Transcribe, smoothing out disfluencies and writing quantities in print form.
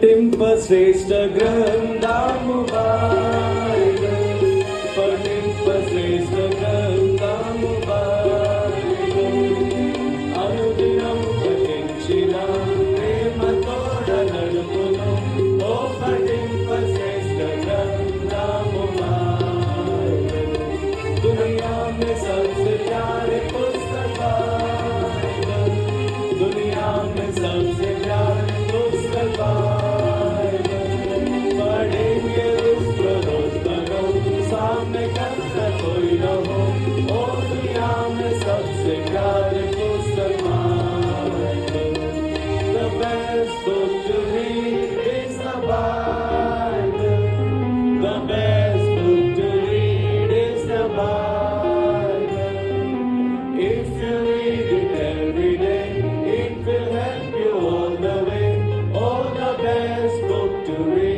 పఠింప శ్రేష్ఠ గ్రంథము బైబిల్, పఠింప శ్రేష్ఠ గ్రంథము బైబిల్, అనుదినం పఠించిన ప్రేమతోడ నడుపును, ఓ పఠింప శ్రేష్ఠ గ్రంథము బైబిల్, दुनिया में सबसे प्यारे पुस्तक बाइबल, दुनिया में सबसे प्यारे पुस्तक बाइबल, पढ़ेंगे उसको रोज रोज, सामने करना कोई न हो, ओ दुनिया में सबसे प्यारे पुस्तक Bible, the best book to read is the Bible, the best book to read is the Bible. If you read it every day, it will help you all the way. Oh, the best book to read